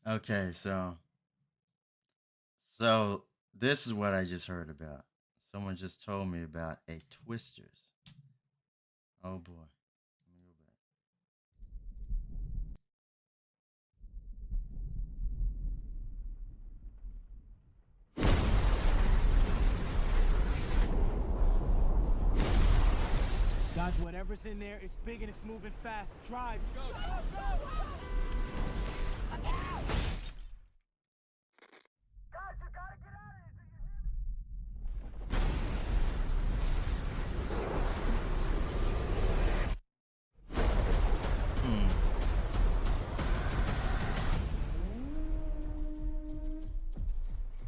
Okay, so this is what I just heard about. Someone just told me about a Twisters. Oh boy. Let me go Dodge whatever's in there. It's big and it's moving fast. Drive. Go, go, go! Look out! Guys, you gotta get out of here. Do you hear me? Hmm.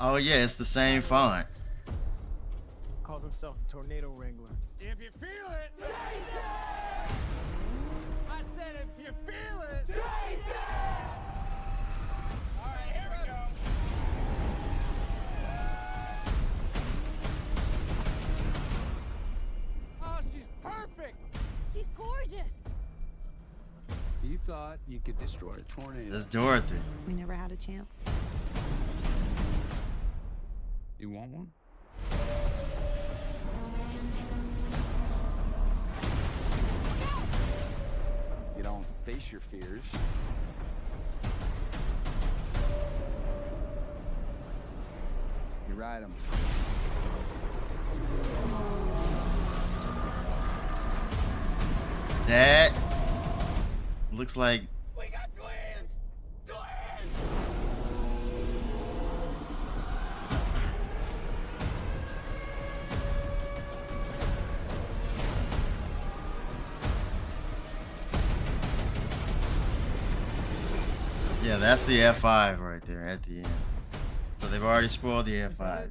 Oh yeah, it's the same font. Calls himself a tornado wrangler. If you feel it, chase it! I said if you feel it, chase it! All right, here we go. Oh, she's perfect. She's gorgeous. You thought you could destroy a tornado. That's Dorothy. We never had a chance. You want one? You don't face your fears. You ride them. That looks like We got twins! Twins! yeah, that's the F5 right there at the end. So they've already spoiled the F5 there.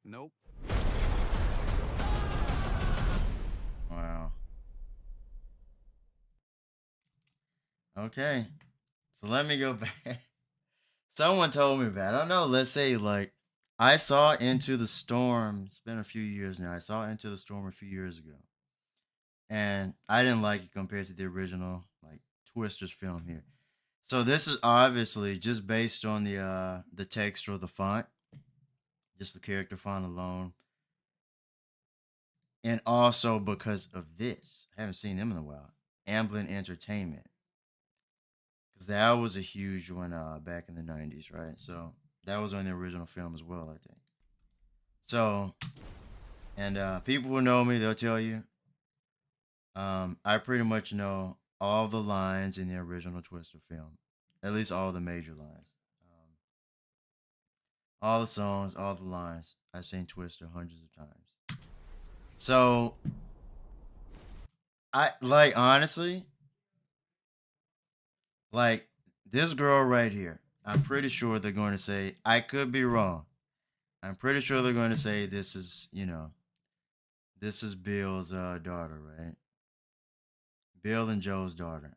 Nope. Wow. Okay. So let me go back. Someone told me about it. I don't know, let's say like I saw Into the Storm. It's been a few years now. I saw Into the Storm a few years ago. And I didn't like it compared to the original like Twisters film here. So this is obviously just based on the text or the font, just the character font alone, and also because of this. I haven't seen them in a while. Amblin Entertainment, because that was a huge one back in the '90s, right? So that was on the original film as well, I think. So, and people who know me, they'll tell you, I pretty much know all the lines in the original Twister film, at least all the major lines. All the songs, all the lines. I've seen Twister hundreds of times. So I like honestly, like this girl right here. I'm pretty sure they're going to say I could be wrong. I'm pretty sure they're going to say this is, this is Bill's daughter, right? Bill and Joe's daughter.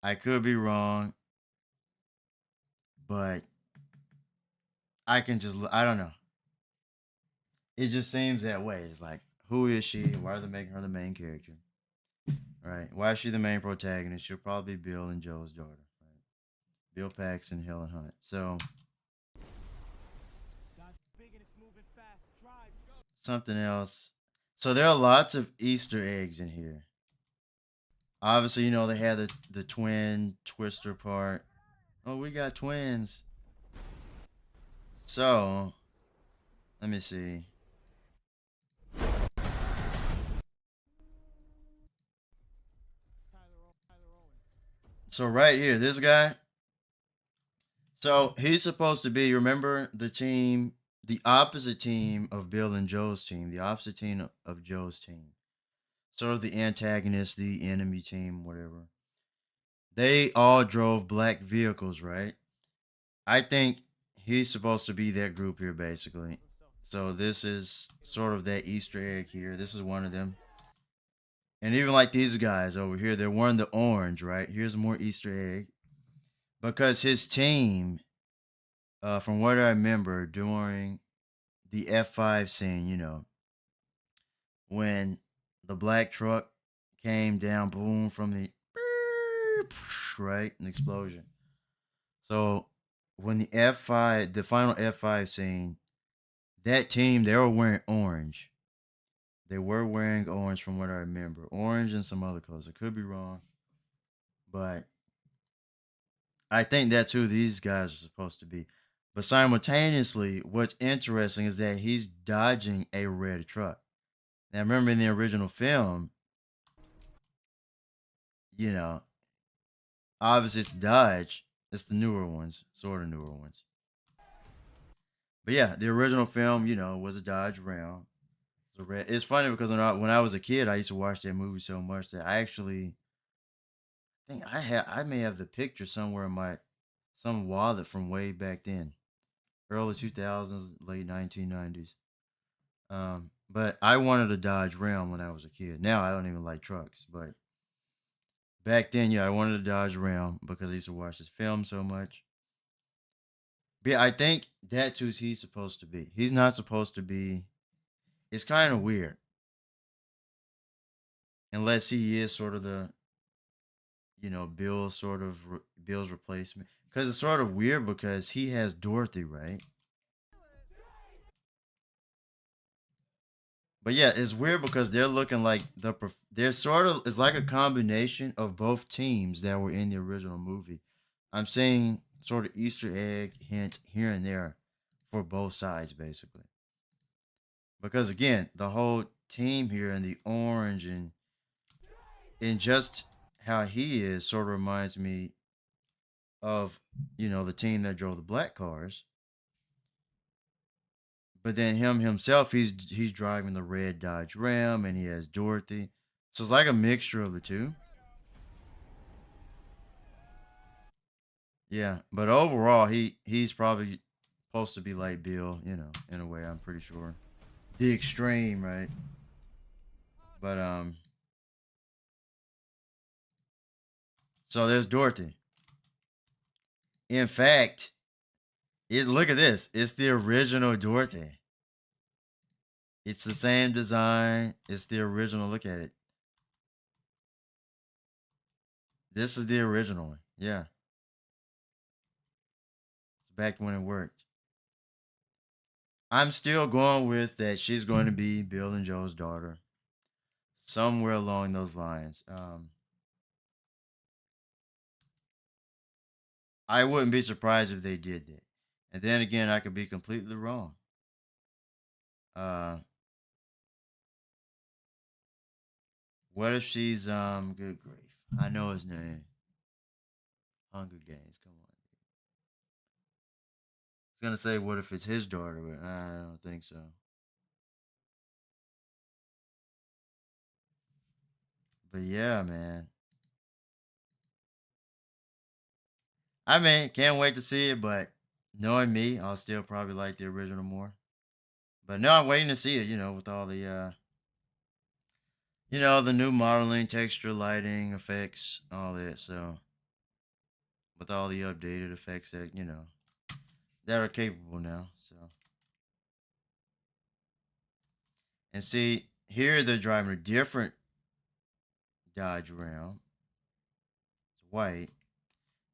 I could be wrong, but I can just I don't know. It just seems that way. It's like who is she? Why are they making her the main character? Right. Why is she the main protagonist? She'll probably be Bill and Joe's daughter. Right. Bill Paxton, Helen Hunt. So Big and it's moving fast. Drive. Go. something else. So there are lots of Easter eggs in here. Obviously, they had the twin Twister part. Oh, we got twins. So let me see. Tyler Owens. So right here, this guy. So he's supposed to be, remember the team, the opposite team of Bill and Joe's team, the opposite team of Joe's team. Sort of the antagonist, the enemy team, whatever. They all drove black vehicles, right? I think he's supposed to be that group here, basically. So this is sort of that Easter egg here. This is one of them. And even like these guys over here, they're wearing the orange, right? Here's more Easter egg. Because his team, from what I remember during the F5 scene, when the black truck came down, boom, from the right, an explosion. So when the F5, the final F5 scene, that team, they were wearing orange. They were wearing orange from what I remember. Orange and some other colors. I could be wrong. But I think that's who these guys are supposed to be. But simultaneously, what's interesting is that he's dodging a red truck. Now, remember in the original film, you know, obviously it's Dodge. It's the newer ones, sort of newer ones. But yeah, the original film, was a Dodge Ram. It's funny because when I was a kid, I used to watch that movie so much that I actually think I may have the picture somewhere in my some wallet from way back then, early 2000s, late 1990s. But I wanted a Dodge Ram when I was a kid. Now I don't even like trucks, but back then, yeah, I wanted a Dodge Ram because I used to watch this film so much. But yeah, I think that's who he's supposed to be. He's not supposed to be. It's kind of weird, unless he is sort of the Bill's replacement. Because it's sort of weird because he has Dorothy, right? But yeah, it's weird because they're looking like they're sort of it's like a combination of both teams that were in the original movie. I'm saying sort of Easter egg hints here and there for both sides, basically. Because again, the whole team here in the orange and just how he is sort of reminds me of the team that drove the black cars. But then him himself, he's driving the red Dodge Ram, and he has Dorothy. So it's like a mixture of the two. Yeah, but overall, he's probably supposed to be like Bill, in a way. I'm pretty sure. The extreme, right? But so there's Dorothy. In fact, look at this. It's the original Dorothy. It's the same design. It's the original. Look at it. This is the original one. Yeah, it's back when it worked. I'm still going with that she's going to be Bill and Joe's daughter. Somewhere along those lines. I wouldn't be surprised if they did that. And then again, I could be completely wrong. Uh, what if she's good grief. I know his name. Hunger Games. Come on. I was gonna say what if it's his daughter, but I don't think so. But yeah, man. I mean, can't wait to see it, but knowing me, I'll still probably like the original more. But no, I'm waiting to see it, with all the the new modeling, texture, lighting, effects, all that. So with all the updated effects that, that are capable now. So and see, here they're driving a different Dodge Ram. It's white.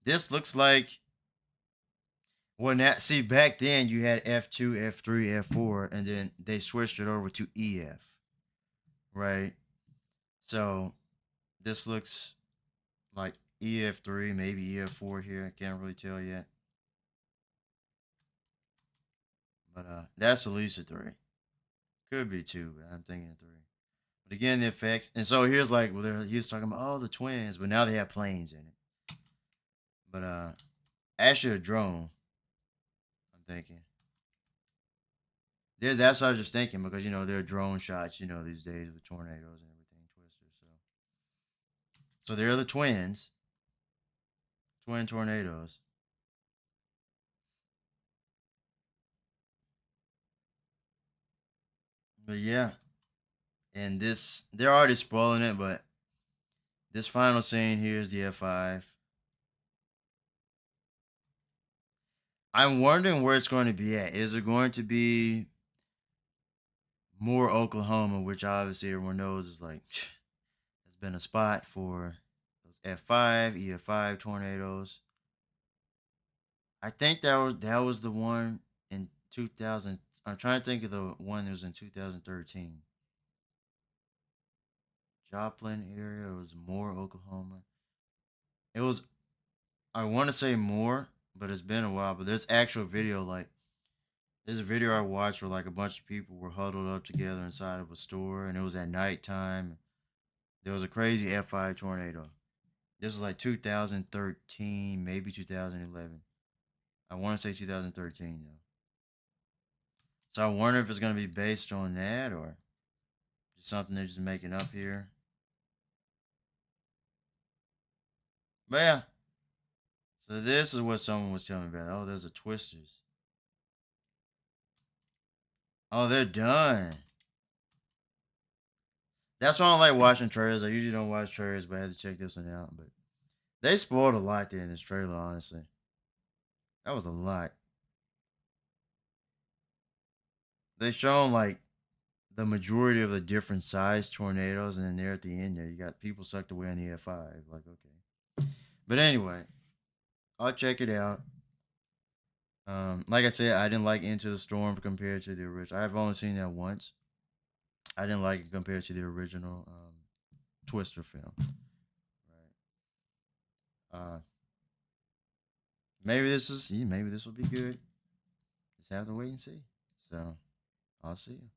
This looks like when that see back then you had F2, F3, F4, and then they switched it over to EF. Right? So this looks like EF3, maybe EF4 here. I can't really tell yet. But that's at least a 3. Could be 2, but I'm thinking a 3. But again, the effects. And so here's like, he was talking about, oh, the twins, but now they have planes in it. But actually a drone, I'm thinking. That's what I was just thinking because, there are drone shots, these days with tornadoes and everything, Twister. So they're the twins, twin tornadoes. But yeah, and they're already spoiling it, but this final scene here is the F5. I'm wondering where it's going to be at. Is it going to be more Oklahoma, which obviously everyone knows is like has been a spot for those F5, EF5 tornadoes? I think that was the one in 2000. I'm trying to think of the one that was in 2013. Joplin area. It was Moore, Oklahoma. It was. I want to say Moore, but it's been a while. But there's actual video. Like there's a video I watched where like a bunch of people were huddled up together inside of a store, and it was at nighttime. There was a crazy F5 tornado. This was like 2013, maybe 2011. I want to say 2013 though. So I wonder if it's gonna be based on that or just something they're just making up here. But yeah. So this is what someone was telling me about. Oh, there's a Twisters. Oh, they're done. That's why I don't like watching trailers. I usually don't watch trailers, but I had to check this one out. But they spoiled a lot there in this trailer, honestly. That was a lot. They shown like the majority of the different size tornadoes, and then there at the end there, you got people sucked away on the F5. Like, okay. But anyway, I'll check it out. Like I said, I didn't like Into the Storm compared to the original. I've only seen that once. I didn't like it compared to the original Twister film. Right. Maybe this will be good. Just have to wait and see. So, I'll see you.